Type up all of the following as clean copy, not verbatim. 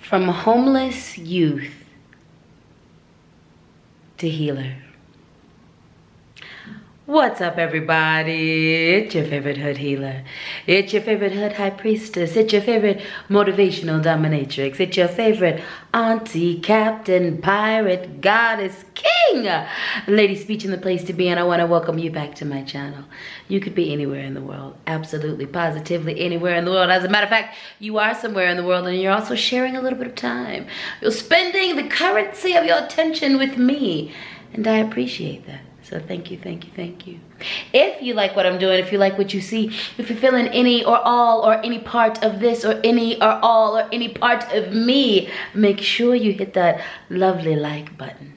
From homeless youth to healer. What's up, everybody? It's your favorite hood healer. It's your favorite hood high priestess. It's your favorite motivational dominatrix. It's your favorite auntie, captain, pirate, goddess, king. LadySpeech in the place to be, and I want to welcome you back to my channel. You could be anywhere in the world. Absolutely, positively anywhere in the world. As a matter of fact, you are somewhere in the world, and you're also sharing a little bit of time. You're spending the currency of your attention with me, and I appreciate that. So thank you, thank you, thank you. If you like what I'm doing, if you like what you see, if you're feeling any or all or any part of this or any or all or any part of me, make sure you hit that lovely like button.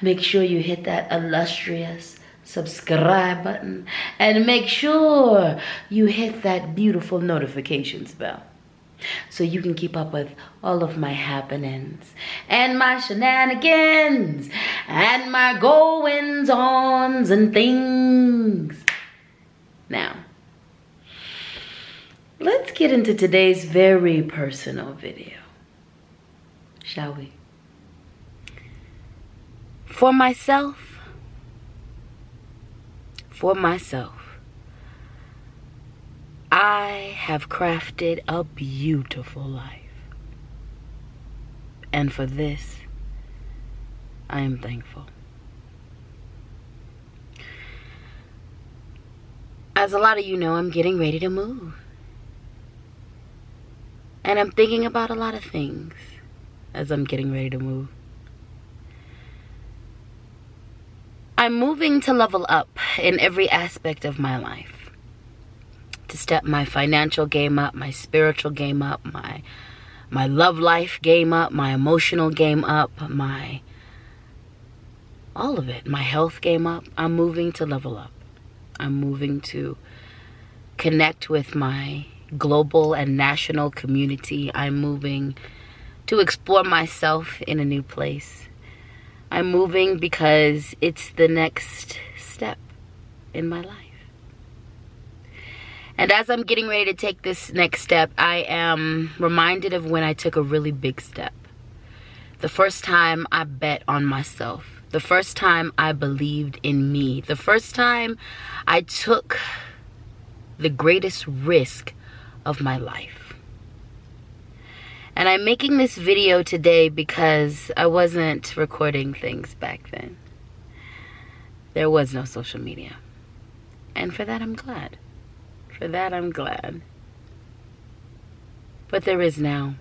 Make sure you hit that illustrious subscribe button. And make sure you hit that beautiful notifications bell, so you can keep up with all of my happenings and my shenanigans and my goings-ons and things. Now, let's get into today's very personal video, shall we? For myself, I have crafted a beautiful life. And for this, I am thankful. As a lot of you know, I'm getting ready to move. And I'm thinking about a lot of things as I'm getting ready to move. I'm moving to level up in every aspect of my life. To step my financial game up, my spiritual game up, my love life game up, my emotional game up, all of it, my health game up. I'm moving to level up. I'm moving to connect with my global and national community. I'm moving to explore myself in a new place. I'm moving because it's the next step in my life. And as I'm getting ready to take this next step, I am reminded of when I took a really big step. The first time I bet on myself. The first time I believed in me. The first time I took the greatest risk of my life. And I'm making this video today because I wasn't recording things back then. There was no social media. And for that, I'm glad. For that, I'm glad. But there is now.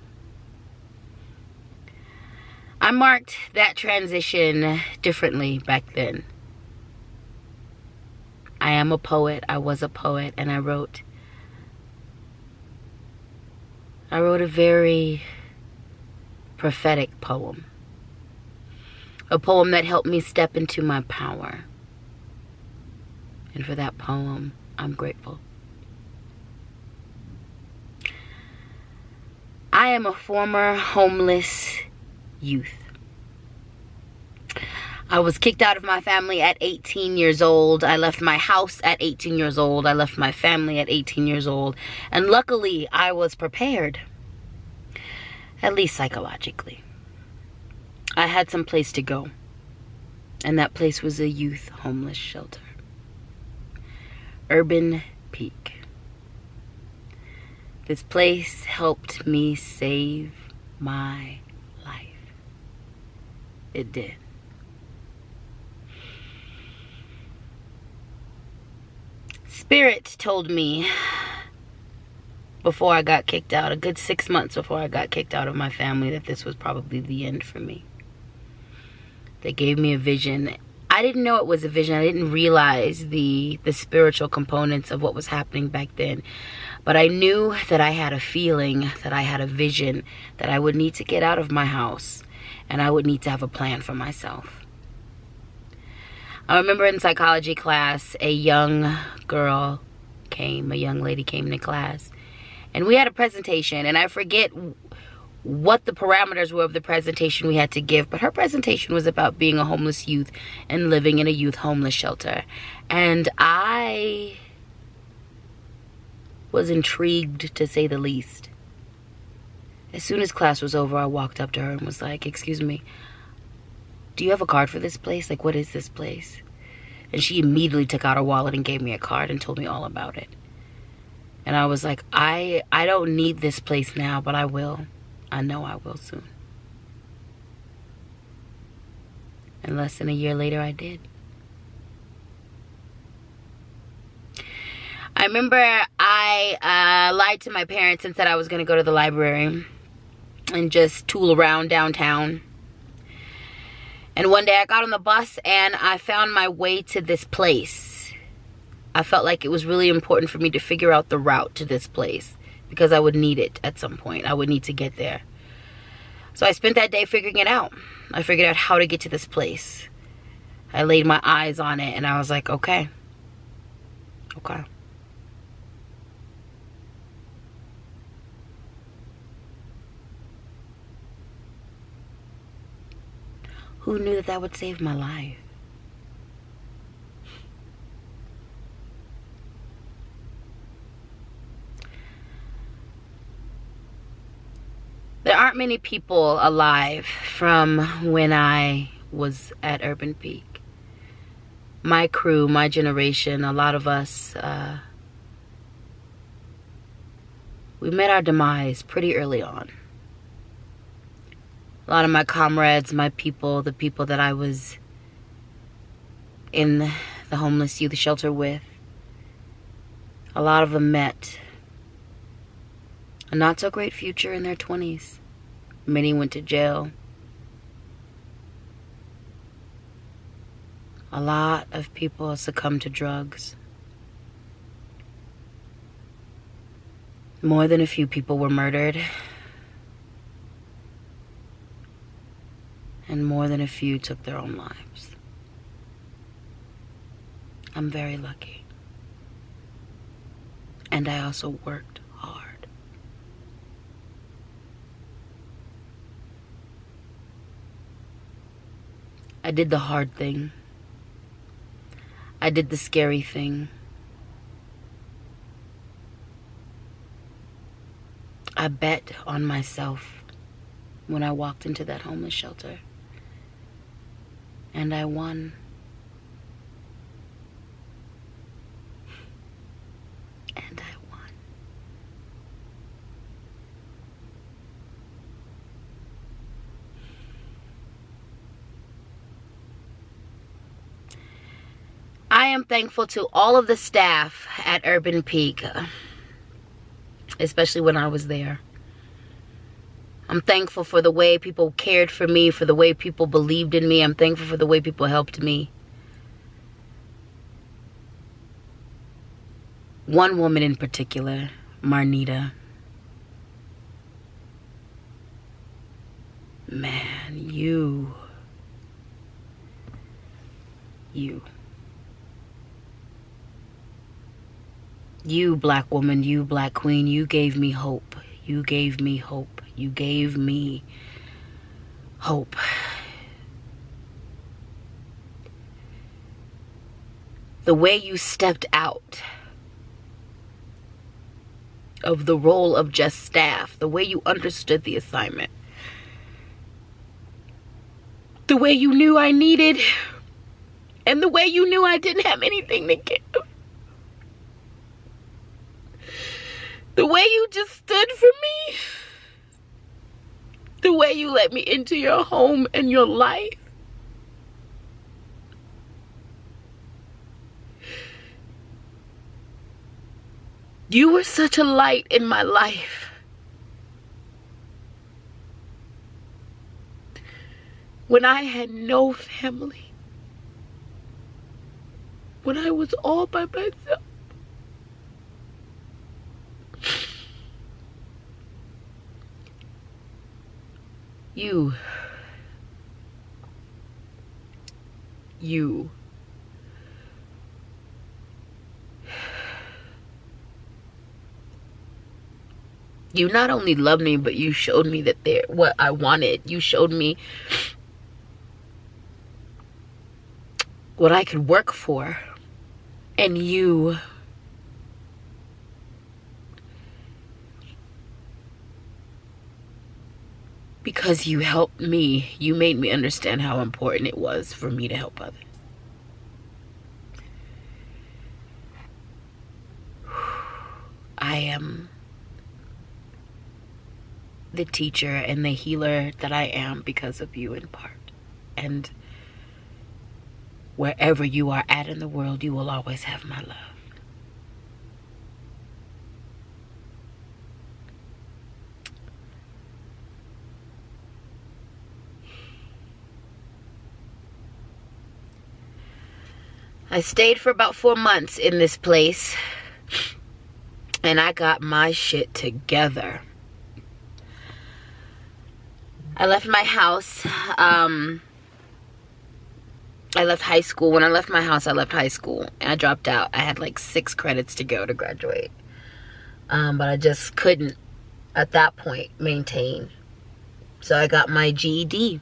I marked that transition differently back then. I am a poet. I was a poet, and I wrote a very prophetic poem. A poem that helped me step into my power. And for that poem, I'm grateful. I am a former homeless youth. I was kicked out of my family at 18 years old. I left my house at 18 years old. I left my family at 18 years old. And luckily, I was prepared. At least psychologically. I had some place to go. And that place was a youth homeless shelter. Urban Peak. This place helped me save my life. It did. Spirit told me before I got kicked out, a good 6 months before I got kicked out of my family, that this was probably the end for me. They gave me a vision. I didn't know it was a vision. I didn't realize the spiritual components of what was happening back then. But I knew that I had a feeling, that I had a vision, that I would need to get out of my house and I would need to have a plan for myself. I remember in psychology class, a young lady came to class, and we had a presentation, and I forget what the parameters were of the presentation we had to give, but her presentation was about being a homeless youth and living in a youth homeless shelter. And I was intrigued, to say the least. As soon as class was over, I walked up to her and was like, excuse me, do you have a card for this place? Like, what is this place? And she immediately took out her wallet and gave me a card and told me all about it. And I was like, I don't need this place now, but I will. I know I will soon. And less than a year later, I did. I remember I lied to my parents and said I was going to go to the library and just tool around downtown. And one day I got on the bus and I found my way to this place. I felt like it was really important for me to figure out the route to this place because I would need it at some point. I would need to get there. So I spent that day figuring it out. I figured out how to get to this place. I laid my eyes on it and I was like, okay. Okay. Who knew that that would save my life? There aren't many people alive from when I was at Urban Peak. My crew, my generation, a lot of us, we met our demise pretty early on. A lot of my comrades, my people, the people that I was in the homeless youth shelter with, a lot of them met a not so great future in their 20s. Many went to jail. A lot of people succumbed to drugs. More than a few people were murdered. And more than a few took their own lives. I'm very lucky. And I also worked hard. I did the hard thing. I did the scary thing. I bet on myself when I walked into that homeless shelter. And I won. And I won. I am thankful to all of the staff at Urban Peak, especially when I was there. I'm thankful for the way people cared for me, for the way people believed in me. I'm thankful for the way people helped me. One woman in particular, Marnita. Man, you, black woman, you black queen, you gave me hope. You gave me hope. You gave me hope. The way you stepped out of the role of just staff, the way you understood the assignment, the way you knew I needed, and the way you knew I didn't have anything to give. The way you just stood for me. The way you let me into your home and your life. You were such a light in my life. When I had no family. When I was all by myself. You not only loved me, but you showed me that what I wanted. You showed me what I could work for. And you because you helped me. You made me understand how important it was for me to help others. I am the teacher and the healer that I am because of you in part. And wherever you are at in the world, you will always have my love. I stayed for about 4 months in this place, and I got my shit together. I left my house. I left high school. When I left my house, I left high school. And I dropped out. I had like 6 credits to go to graduate. But I just couldn't, at that point, maintain. So I got my GED.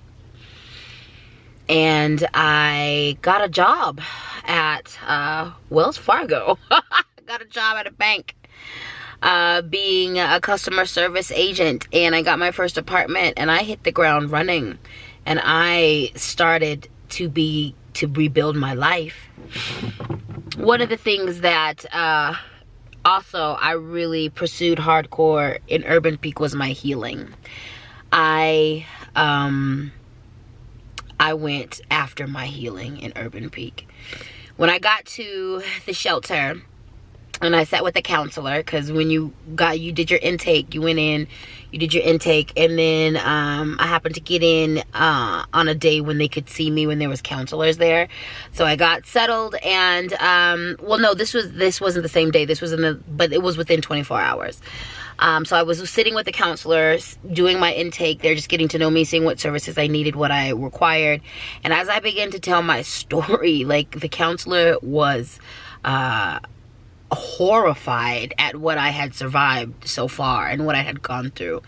And I got a job at Wells Fargo. I got a job at a bank. Being a customer service agent, and I got my first apartment, and I hit the ground running, and I started to rebuild my life. One of the things that also I really pursued hardcore in Urban Peak was my healing. I went after my healing in Urban Peak. When I got to the shelter, and I sat with the counselor, because when you did your intake, you went in, you did your intake, and then I happened to get in on a day when they could see me when there was counselors there. So I got settled, and well, no, this wasn't the same day. This was but it was within 24 hours. So I was sitting with the counselors, doing my intake. They're just getting to know me, seeing what services I needed, what I required. And as I began to tell my story, like, the counselor was horrified at what I had survived so far and what I had gone through.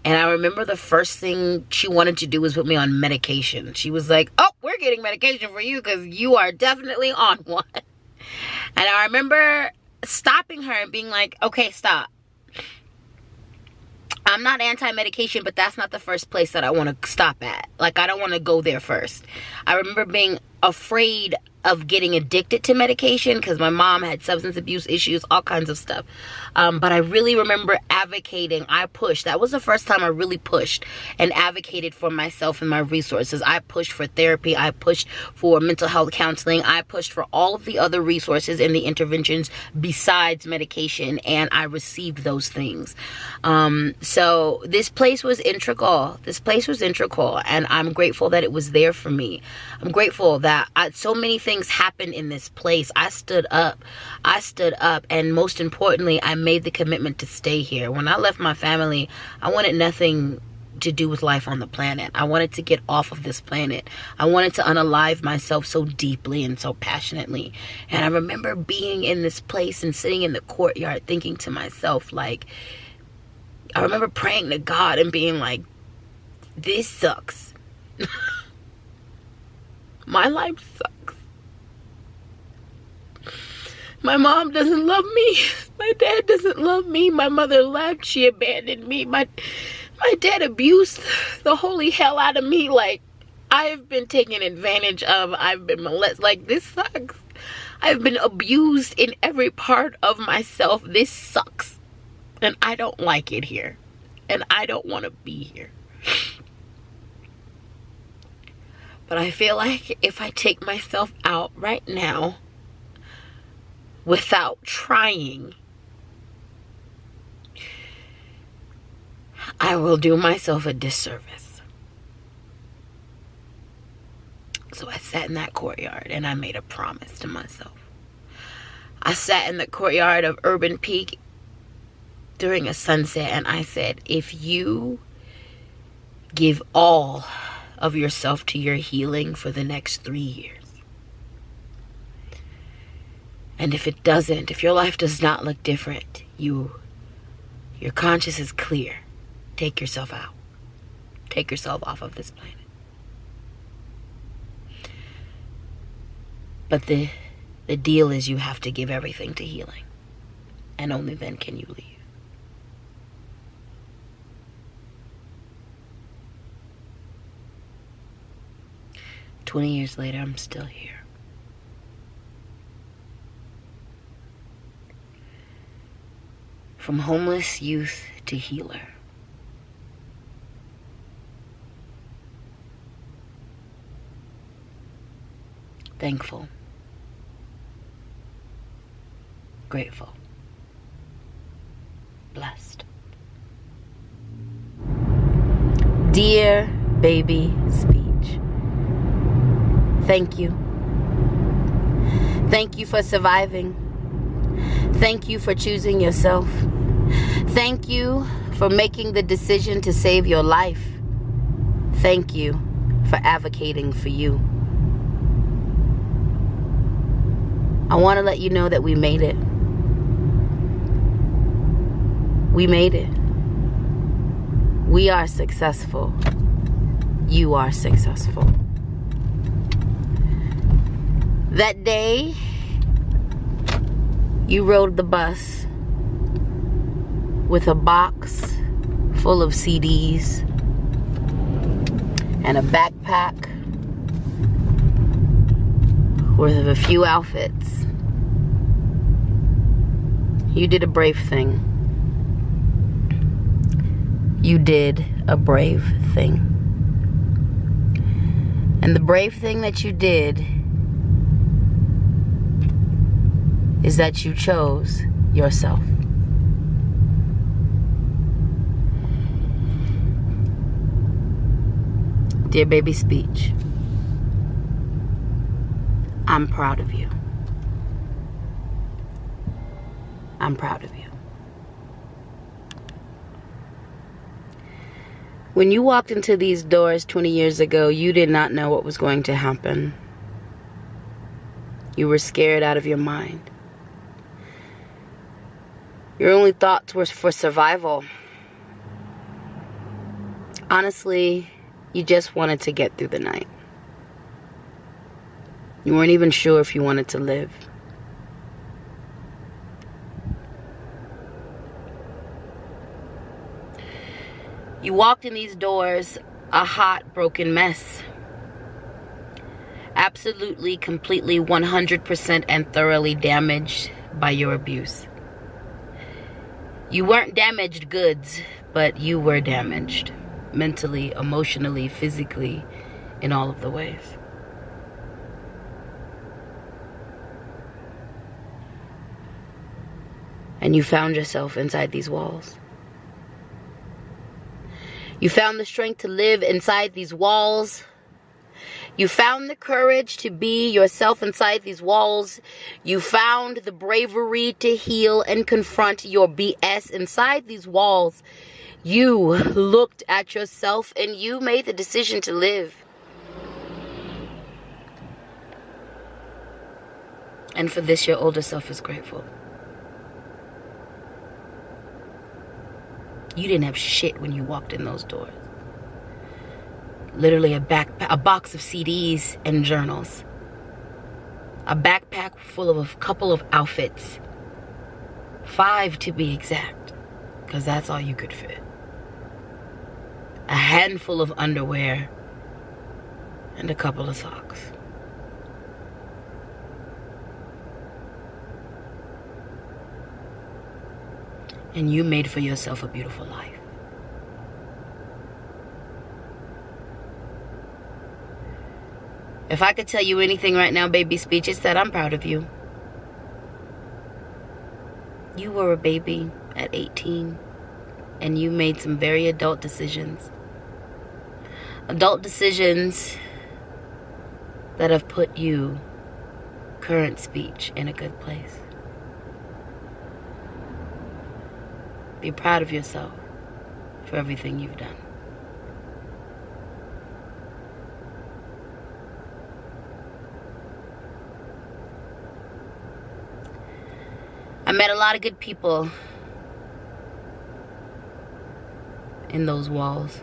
And I remember the first thing she wanted to do was put me on medication. She was like, "Oh, we're getting medication for you because you are definitely on one." And I remember stopping her and being like, "Okay, stop. I'm not anti-medication, but that's not the first place that I want to stop at. Like, I don't want to go there first." I remember being afraid of getting addicted to medication because my mom had substance abuse issues, all kinds of stuff. But I really remember advocating. I pushed. That was the first time I really pushed and advocated for myself and my resources. I pushed for therapy. I pushed for mental health counseling. I pushed for all of the other resources and the interventions besides medication, and I received those things. So this place was integral. This place was integral, and I'm grateful that it was there for me. I'm grateful that so many things happened in this place. I stood up, and most importantly, I made the commitment to stay here. When I left my family, I wanted nothing to do with life on the planet. I wanted to get off of this planet. I wanted to unalive myself so deeply and so passionately. And I remember being in this place and sitting in the courtyard thinking to myself, like, I remember praying to God and being like, this sucks. My life sucks. My mom doesn't love me. My dad doesn't love me. My mother left. She abandoned me. My dad abused the holy hell out of me. Like, I've been taken advantage of. I've been molested. Like, this sucks. I've been abused in every part of myself. This sucks. And I don't like it here. And I don't want to be here. But I feel like if I take myself out right now without trying, I will do myself a disservice. So I sat in that courtyard and I made a promise to myself. I sat in the courtyard of Urban Peak during a sunset and I said, if you give all of yourself to your healing for the next 3 years, and if it doesn't, if your life does not look different, your conscience is clear, take yourself out. Take yourself off of this planet. But the deal is you have to give everything to healing. And only then can you leave. 20 years later, I'm still here. From homeless youth to healer. Thankful. Grateful. Blessed. Dear baby speech, thank you. Thank you for surviving. Thank you for choosing yourself. Thank you for making the decision to save your life. Thank you for advocating for you. I want to let you know that we made it. We made it. We are successful. You are successful. That day, you rode the bus with a box full of CDs and a backpack with a few outfits. You did a brave thing. You did a brave thing. And the brave thing that you did is that you chose yourself. Dear baby speech, I'm proud of you. I'm proud of you. When you walked into these doors 20 years ago, you did not know what was going to happen. You were scared out of your mind. Your only thoughts were for survival. Honestly, you just wanted to get through the night. You weren't even sure if you wanted to live. You walked in these doors a hot, broken mess. Absolutely, completely, 100% and thoroughly damaged by your abuse. You weren't damaged goods, but you were damaged. Mentally, emotionally, physically, in all of the ways. And you found yourself inside these walls. You found the strength to live inside these walls. You found the courage to be yourself inside these walls. You found the bravery to heal and confront your BS inside these walls. You looked at yourself and you made the decision to live. And for this, your older self is grateful. You didn't have shit when you walked in those doors. Literally a box of CDs and journals. A backpack full of a couple of outfits. 5 to be exact, because that's all you could fit. A handful of underwear and a couple of socks. And you made for yourself a beautiful life. If I could tell you anything right now, baby speech, it's that I'm proud of you. You were a baby at 18, and you made some very adult decisions. Adult decisions that have put you, current speech, in a good place. Be proud of yourself for everything you've done. I met a lot of good people in those walls.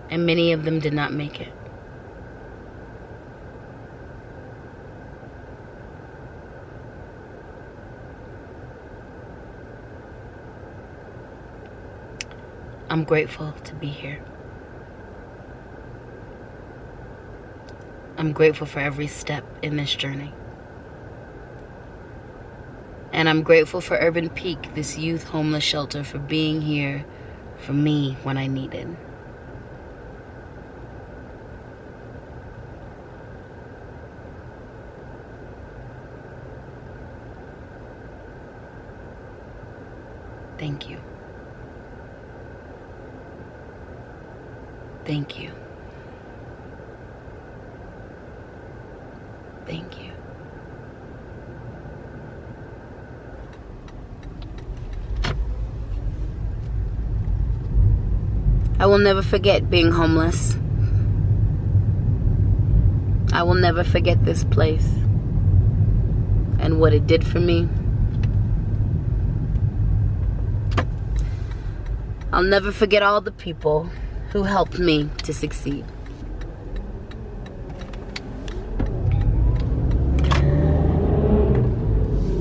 And many of them did not make it. I'm grateful to be here. I'm grateful for every step in this journey. And I'm grateful for Urban Peak, this youth homeless shelter, for being here for me when I needed. Thank you. Thank you. Thank you. I will never forget being homeless. I will never forget this place and what it did for me. I'll never forget all the people who helped me to succeed.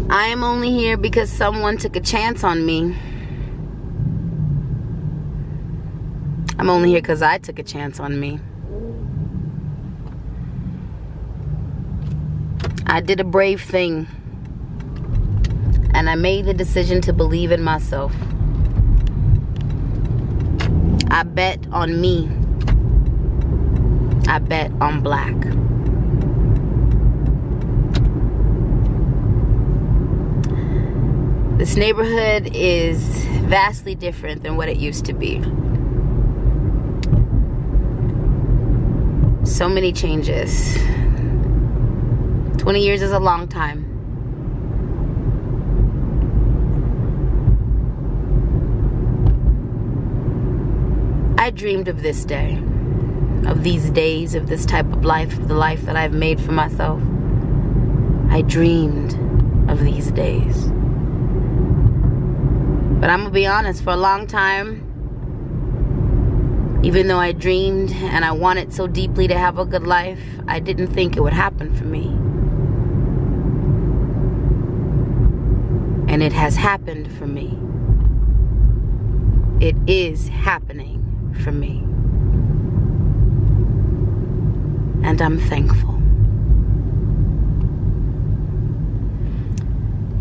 I am only here because someone took a chance on me. I'm only here because I took a chance on me. I did a brave thing, and I made the decision to believe in myself. I bet on me. I bet on black. This neighborhood is vastly different than what it used to be. So many changes. 20 years is a long time. I dreamed of this day, of these days, of this type of life, of the life that I've made for myself. I dreamed of these days. But I'm gonna be honest, for a long time, even though I dreamed and I wanted so deeply to have a good life, I didn't think it would happen for me. And it has happened for me. It is happening for me. And I'm thankful.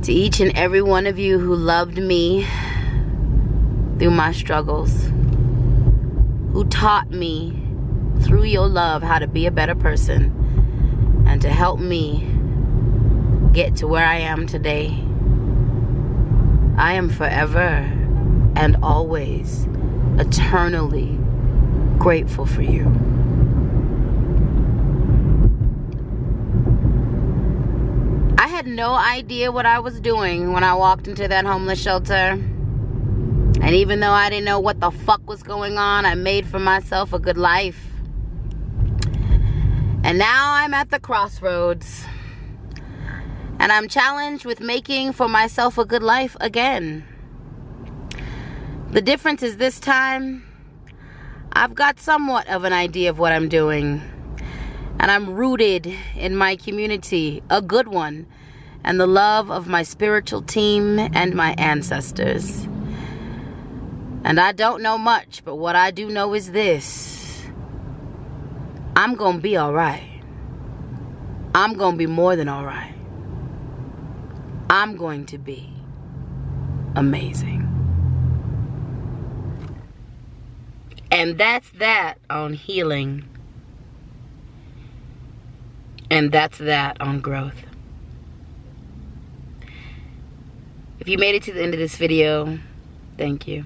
To each and every one of you who loved me through my struggles, who taught me through your love how to be a better person and to help me get to where I am today, I am forever and always eternally grateful for you. I had no idea what I was doing when I walked into that homeless shelter. And even though I didn't know what the fuck was going on, I made for myself a good life. And now I'm at the crossroads. And I'm challenged with making for myself a good life again. The difference is this time, I've got somewhat of an idea of what I'm doing. And I'm rooted in my community, a good one, and the love of my spiritual team and my ancestors. And I don't know much, but what I do know is this: I'm gonna be alright. I'm gonna be more than alright. I'm going to be amazing. And that's that on healing. And that's that on growth. If you made it to the end of this video, thank you.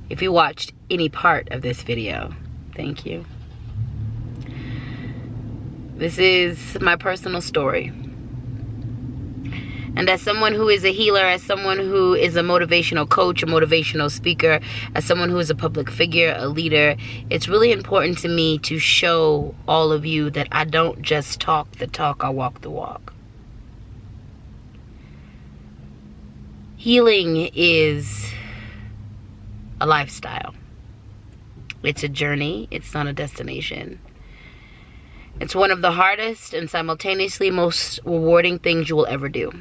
If you watched any part of this video, thank you. This is my personal story. And as someone who is a healer, as someone who is a motivational coach, a motivational speaker, as someone who is a public figure, a leader, it's really important to me to show all of you that I don't just talk the talk, I walk the walk. Healing is a lifestyle. It's a journey. It's not a destination. It's one of the hardest and simultaneously most rewarding things you will ever do.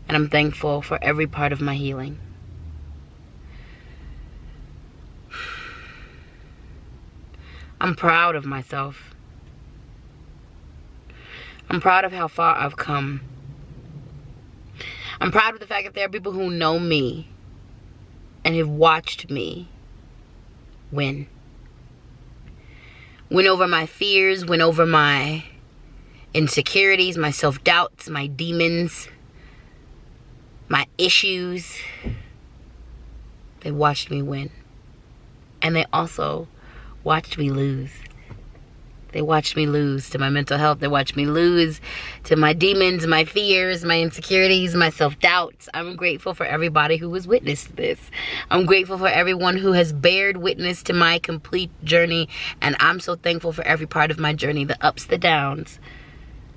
And I'm thankful for every part of my healing. I'm proud of myself. I'm proud of how far I've come. I'm proud of the fact that there are people who know me and have watched me win. Win over my fears, win over my insecurities, my self-doubts, my demons, my issues. They watched me win. And they also watched me lose. They watched me lose to my mental health. They watched me lose to my demons, my fears, my insecurities, my self-doubts. I'm grateful for everybody who has witnessed this. I'm grateful for everyone who has bared witness to my complete journey. And I'm so thankful for every part of my journey. The ups, the downs,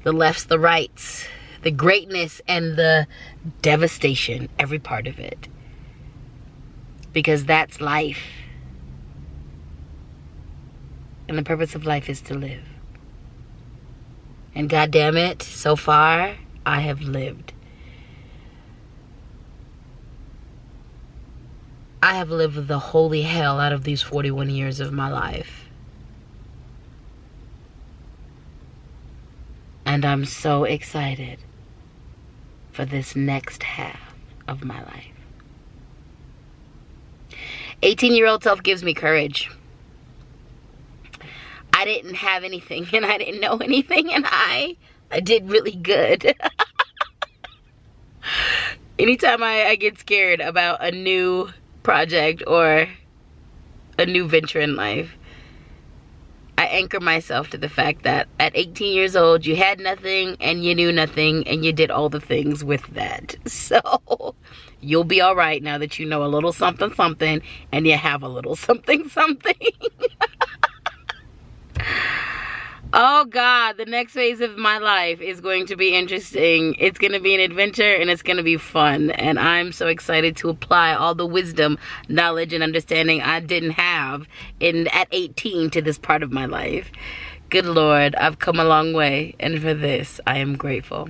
the lefts, the rights, the greatness, and the devastation. Every part of it. Because that's life. And the purpose of life is to live. And God damn it, so far, I have lived. I have lived the holy hell out of these 41 years of my life. And I'm so excited for this next half of my life. 18-year-old self gives me courage. I didn't have anything and I didn't know anything and I did really good. Anytime I get scared about a new project or a new venture in life, I anchor myself to the fact that at 18 years old, you had nothing and you knew nothing and you did all the things with that. So you'll be all right now that you know a little something something and you have a little something something. Oh God, the next phase of my life is going to be interesting. It's going to be an adventure and it's going to be fun. And I'm so excited to apply all the wisdom, knowledge, and understanding I didn't have at 18 to this part of my life. Good Lord, I've come a long way. And for this, I am grateful.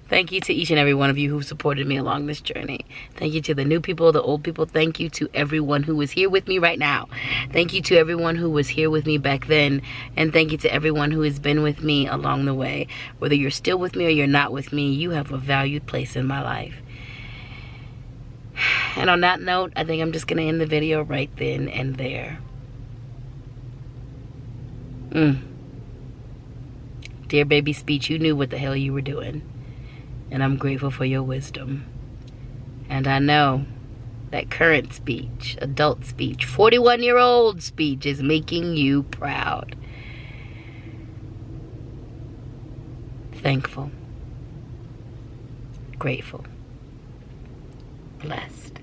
Thank you to each and every one of you who supported me along this journey. Thank you to the new people, the old people. Thank you to everyone who is here with me right now. Thank you to everyone who was here with me back then. And thank you to everyone who has been with me along the way. Whether you're still with me or you're not with me, you have a valued place in my life. And on that note, I think I'm just going to end the video right then and there. Dear baby speech, you knew what the hell you were doing. And I'm grateful for your wisdom. And I know that current speech, adult speech, 41-year-old speech is making you proud. Thankful. Grateful. Blessed.